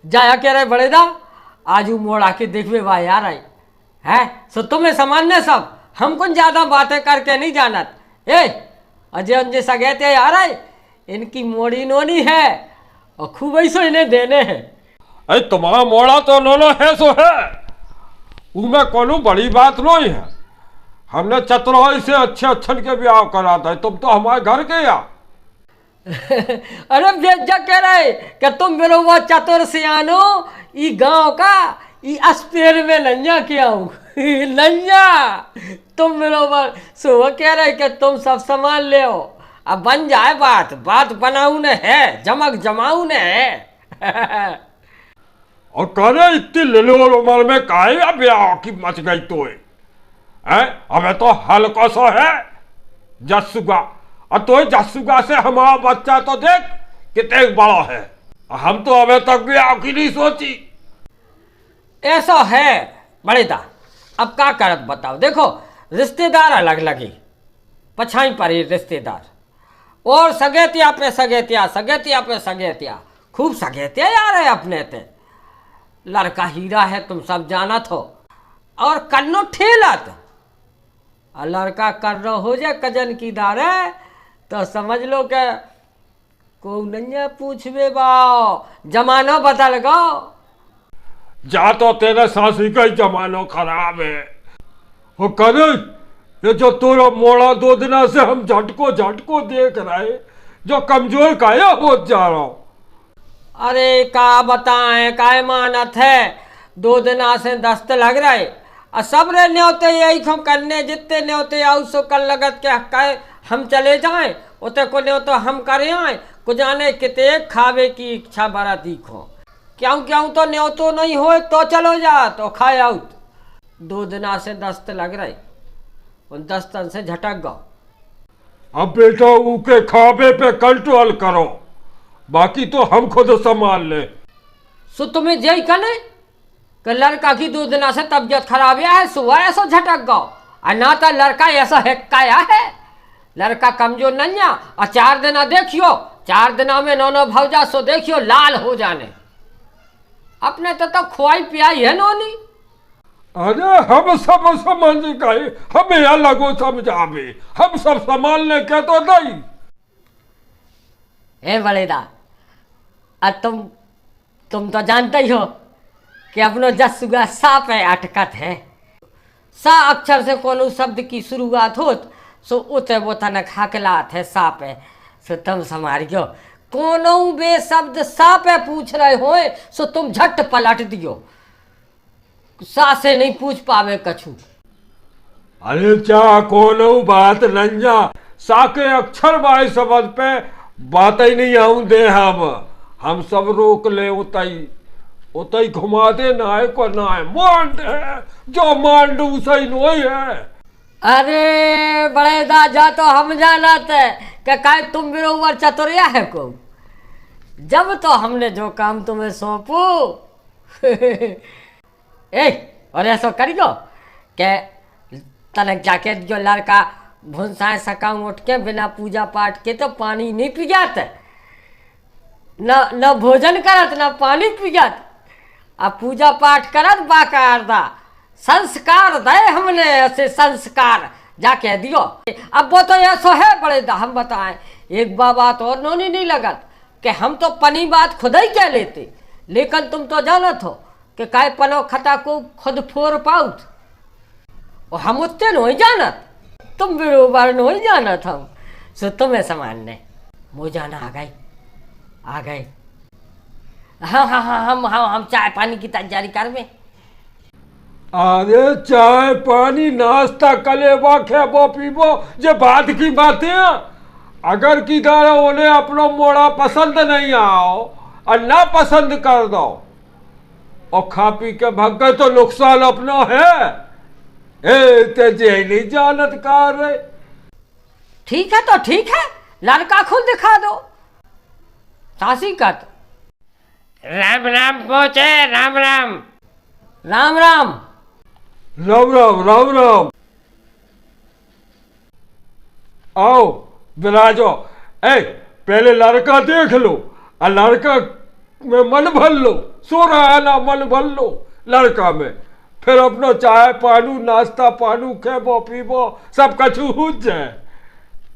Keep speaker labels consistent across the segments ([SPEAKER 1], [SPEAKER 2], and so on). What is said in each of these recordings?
[SPEAKER 1] जाया कह रहे बड़ेदा आज मोड़ आके देखवे वाह यार आई है सो तुम्हें सामान्य सब हम कुछ ज्यादा बातें करके नहीं जानत। ए अजय अंजे सगे थे यार आई इनकी मोड़ी नोनी है और खूब ऐसो इन्हें देने हैं।
[SPEAKER 2] अरे तुम्हारा मोड़ा तो नोनो है सो है, उसमें कोनो बड़ी बात नहीं है। हमने चतुराई से अच्छे अच्छन के ब्याह करा था, तुम तो हमारे घर के या।
[SPEAKER 1] अरे बेजा कह रहे कि तुम बरोबर चतुर सियानो ई गांव का ई अस्पेर में नंजा क्या हूँ नंजा तुम बरोबर सो वो कह रहे कि तुम सब सामान ले आओ अब बन जाए बात बात बनाऊ ने है जमक जमाऊ ने है।
[SPEAKER 2] और करे इतनी लिलोल उम्र में काहे ब्याह की मच गई तो है? हमें तो हल्का सा है जसुगा, और तो जसुगा से हमारा बच्चा तो देख कितने बड़ा है, हम तो अभी तक ब्याह की नहीं सोची।
[SPEAKER 1] ऐसा है बड़ेदा अब क्या करत बताओ। देखो रिश्तेदार अलग लगे पछाई पर ही रिश्तेदार और सगेतिया पे सगेतिया सगेतिया पे सगेतिया खूब सगेतिया यार है अपने ते। लड़का हीरा है तुम सब जानत हो और कन्नो ठेलत और लड़का कर रहा हो जाए कजन की दारे तो समझ लो के को नंजा पूछवे बाओ जमाना बदल गो।
[SPEAKER 2] जा तो तेरे सासी का ही जमाना खराब है। वो करे ये जो तोरा मोड़ा 2 दिना से हम झटको देख रहे जो कमजोर काया हो जा रहा हूं।
[SPEAKER 1] अरे का बताएं काय मानत है 2 दिना से दस्त लग रहे और सब रे न्योते यही हम करने जितने न्योते आउ सो कर लगत के कहे हम चले जाएं उते को न्योतो हम करे आए को जाने किते खावे की इच्छा बड़ा दिखो क्यों क्यों तो न्योतो नहीं हो तो चलो जा तो खाए आउट 2 दिना से दस्त लग रहे उन दस्तन से झटक गो।
[SPEAKER 2] अब बेटा उके खावे पे कंट्रोल करो, बाकी तो हम खुद संभाल ले।
[SPEAKER 1] सो तुम्हें जय कने कि लड़का की 2 दिना से तबीयत खराब है सुबह ऐसा झटक गो और ना तो लड़का ऐसा हेक्काया है लड़का कमजोर नहीं और 4 दिना देखियो 4 दिना में नौनो भौजा सो देखियो लाल हो जाने अपने तो खुआई पियाई है नोनी।
[SPEAKER 2] अरे हम सब समझ गए, हमें यह लगो समझावे, हम सब संभालने के तो नहीं।
[SPEAKER 1] ए बड़ेदा अब तुम तो जानते ही हो कि अपनो जसुगा साप है अटकत है सा अक्षर से कोनो शब्द की शुरुआत हो सो उते वो तनक हकलात है साप है सो तुम संभालियो कोनो बे शब्द साप है पूछ रहे हो सो तुम झट पलट दियो सा से नहीं पूछ पावे कछु।
[SPEAKER 2] अरे चा कोनो बात नंजा सा के अक्षर बाई समझ पे बात ही नहीं आऊं दे हम सब रोक ले उतई घुमा दे ना है को ना है मांड है जो मांड उसे नहीं है।
[SPEAKER 1] अरे बड़ेदा जा तो हम जानते कि काय तुम बरोबर चतुरिया है को जब तो हमने जो काम तुम्हें सौंपो ए और ऐसा करियो के तनक जाके जो लड़का भुनसाए सका उठ के बिना पूजा पाठ के तो पानी नहीं पी जाते न भोजन करत न पानी पी जात अब पूजा पाठ करत बाकायदा संस्कार दे हमने ऐसे संस्कार जाके दियो। अब वो तो ऐसा है बड़े हम बताएं एक बात और नोनी नहीं लगत कि हम तो पनी बात खुद ही कह लेते लेकिन तुम तो जानत हो कि काय पनो खता को खुद फोर पाउत और हम उतने नहीं जानत तुम बरोबर नहीं जानत हम सो तुम्हें सामान्य वो जाना आ गए हाँ हम चाय पानी की तैयारी कर में।
[SPEAKER 2] अरे चाय पानी नाश्ता कलेवा खेबो पीबो जे बात की बातें अगर की दारा उन्हें अपना मोड़ा पसंद नहीं आओ और ना पसंद कर दो और खा पी के भाग गए तो नुकसान अपना है। ए तेजे नहीं जानत कार
[SPEAKER 1] ठीक है तो ठीक है लड़का खुद दिखा दो सासी का
[SPEAKER 3] राम राम पहुंचे राम राम
[SPEAKER 1] राम राम
[SPEAKER 2] राम राम राम राम आओ विराजो। ए पहले लड़का देख लो और लड़का में मन भर लो, सो रहा ना मन भर लो लड़का में, फिर अपना चाय पानू नाश्ता पानू खेबो पीबो सब कछु हो जाए।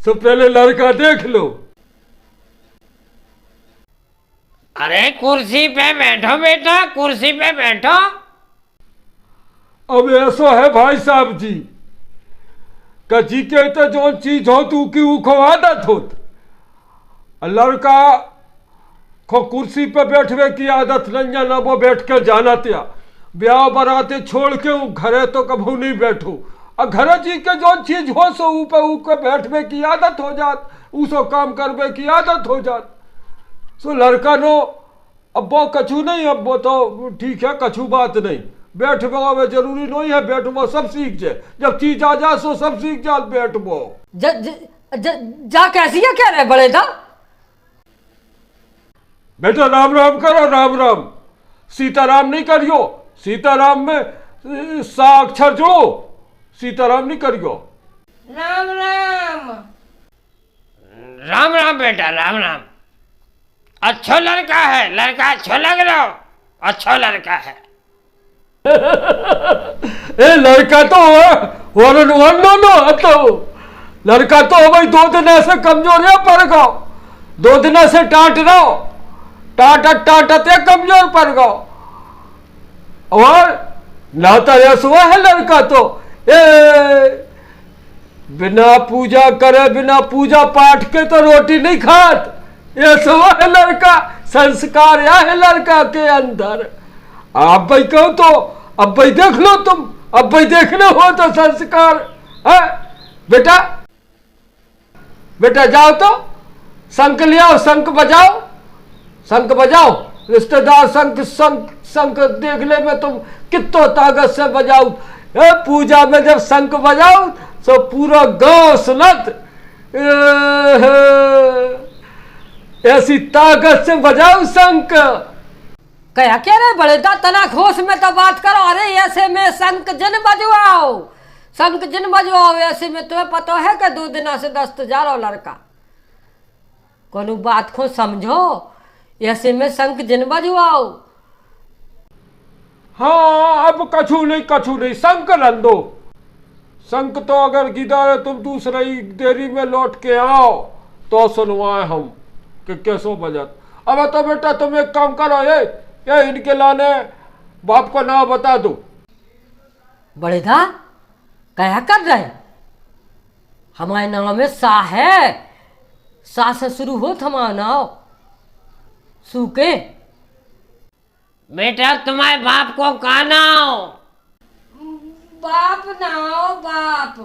[SPEAKER 2] तो पहले लड़का देख लो।
[SPEAKER 3] अरे कुर्सी पे बैठो बेटा, कुर्सी पे बैठो।
[SPEAKER 2] अब ऐसा है भाई साहब जी का जी के तो जो चीज हो तू की ऊ को आदत होत, लड़का को कुर्सी पे बैठवे की आदत नहीं है ना, वो बैठ के जाना त्या ब्याह बराते छोड़ के ऊ घरे तो कभू नहीं बैठो। और घरे जी के जो चीज हो सो ऊपर बैठवे की आदत हो जात, उसो काम करवे की आदत हो जात। सो लड़का नो अब वो कछु नहीं, अब वो तो ठीक है कछु बात नहीं, बैठबो जरूरी नहीं है, बैठबो सब सीख जाए, जब चीज आ जा सो सब सीख जा बैठबो।
[SPEAKER 1] जा कैसी है कह रहे बड़े दा?
[SPEAKER 2] बेटा राम राम करो, राम राम। सीताराम नहीं करियो, सीताराम में सा अक्षर जोड़ो, सीताराम नहीं करियो।
[SPEAKER 3] राम राम। राम राम बेटा, राम राम। अच्छा लड़का है, लड़का अच्छा लग रहा हो, अच्छा लड़का है।
[SPEAKER 2] ए लड़का तो तो लड़का तो भाई 2 दिन ऐसे कमजोर है पड़ गो, 2 दिन से टाट रहो, टाटते कमजोर पड़ गो। और नाता ऐसा है लड़का तो बिना पूजा करे बिना पूजा पाठ के तो रोटी नहीं खात, ऐसा है लड़का, संस्कार या है लड़का के अंदर। आप भाई कहो तो अब भाई देख लो तुम, अब भाई देखना हो तो संस्कार है। बेटा बेटा जाओ तो शंख ले आओ, शंख बजाओ, शंख बजाओ। रिश्तेदार शंख देखने में तुम कितो ताकत से बजाओ। पूजा में जब शंख बजाओ तो पूरा गांव सुनत, ऐसी ताकत से बजाओ शंख।
[SPEAKER 1] क्या कह रहे बड़े दा? तना घोष में तो बात करो। अरे ऐसे में शंख जिन बजवाओ, शंख जिन बजवाओ। ऐसे में तुम्हें पता है कि 2 दिन से दस्त जा रहा लड़का, कोनो बात को समझो। ऐसे में शंख जिन बजवाओ।
[SPEAKER 2] हाँ अब कछु नहीं शंख रन दो। शंख तो अगर गिदारे तुम दूसरी देरी में लौट के आओ तो सुनवाए हम कि कैसो बजत। अब तो बेटा तुम एक काम करो, ये इनके लाने बाप को नाम बता दो।
[SPEAKER 1] बड़े दा क्या कर रहे? हमारे नाम में सा है, सा से शुरू हो हमारा नाम सूके।
[SPEAKER 3] बेटा तुम्हारे बाप को कहा नाओ?
[SPEAKER 1] बाप नाओ बाप।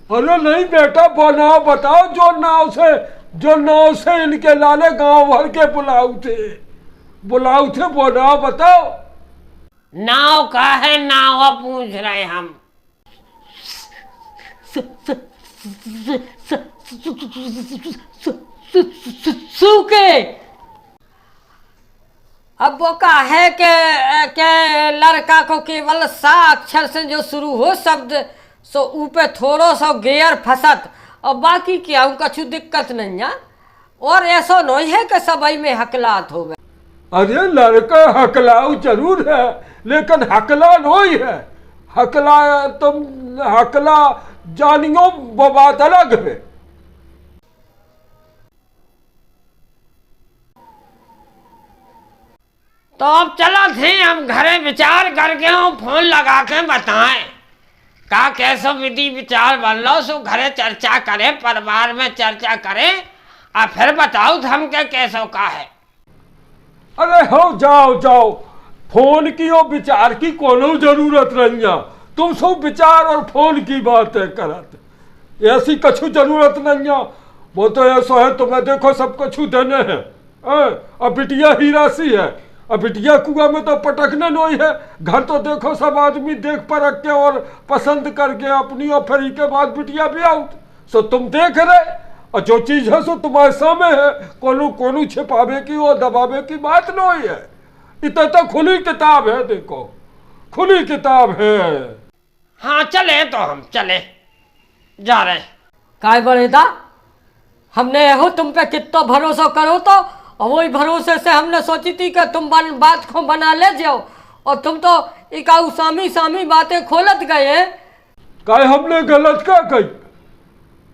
[SPEAKER 2] अरे नहीं बेटा वो नाव बताओ जो नाव से इनके लाले गांव भर के बुलाऊ थे वो नाव बताओ।
[SPEAKER 3] नाव का है, नाव पूछ रहे हम।
[SPEAKER 1] सूके। अब वो का है के लड़का को केवल सा अक्षर से जो शुरू हो शब्द सो ऊपर थोड़ो सा गेयर फसत, और बाकी क्या कछु दिक्कत नहीं है। और ऐसा नहीं है कि सबई में हकलात हो गए।
[SPEAKER 2] अरे लड़का हकलाऊ जरूर है, लेकिन हकला नहीं है। हकला जानियो वो बात अलग है।
[SPEAKER 3] तो अब चलो थे हम घरे विचार करके हम फोन लगा के बताएं का कैसो विधि विचार बन लो, सो घरे चर्चा करे, परिवार में चर्चा करे, और फिर बताओ हमके कैसो का है।
[SPEAKER 2] अरे हो जाओ फोन की और विचार की कोनो जरूरत नहीं है। तुम सब विचार और फोन की बातें करत, ऐसी कछु जरूरत नहीं है। वो तो ऐसा है तुम्हें देखो सब कछु देने हैं। अब बिटिया हीरा सी है, अब बिटिया कुआ में तो पटकने नहीं है। घर तो देखो सब आदमी देख परख के और पसंद करके अपनी, और फिर के बाद बिटिया भी आउट। सो तुम देख रहे, और जो चीज है सो तुम्हारे सामने है। कोनो छिपावे की और दबावे की बात नहीं है। इतना तो खुली किताब है, देखो खुली किताब है।
[SPEAKER 3] हाँ चले तो हम चले जा रहे।
[SPEAKER 1] काय बड़े दा हमने हो तुम पे कितना भरोसा करो तो, और वही भरोसे से हमने सोची थी कि तुम बात को बना ले जाओ, और तुम तो इकाऊ सामी सामी बातें खोलत गए।
[SPEAKER 2] काय हमने गलत क्या कही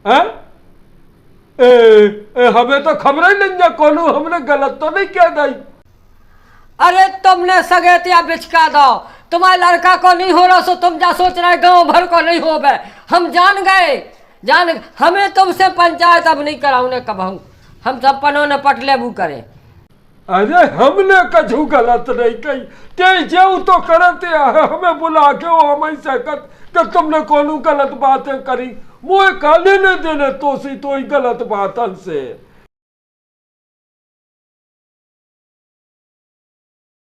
[SPEAKER 2] हैं? हमें तो खबर ही नहीं कोनो हमने गलत तो नहीं किया नहीं।
[SPEAKER 1] अरे तुमने सगेतिया बिचका दो, तुम्हारे लड़का को नहीं हो रहा सो तुम जा सोच रहे गांव भर को नहीं हो बे। हम जान गए, हमें तुमसे पंचायत अब नहीं कराऊने कबहू, हम सब पनों ने पट लेबू करे।
[SPEAKER 2] अरे हमने कछु गलत नहीं कही, ते जो तो करते हमें बुला के वो हमें सकत कि तुमने कोनो गलत बातें करी, मुझे काले ने देने तो सी तो ही गलत बातन से।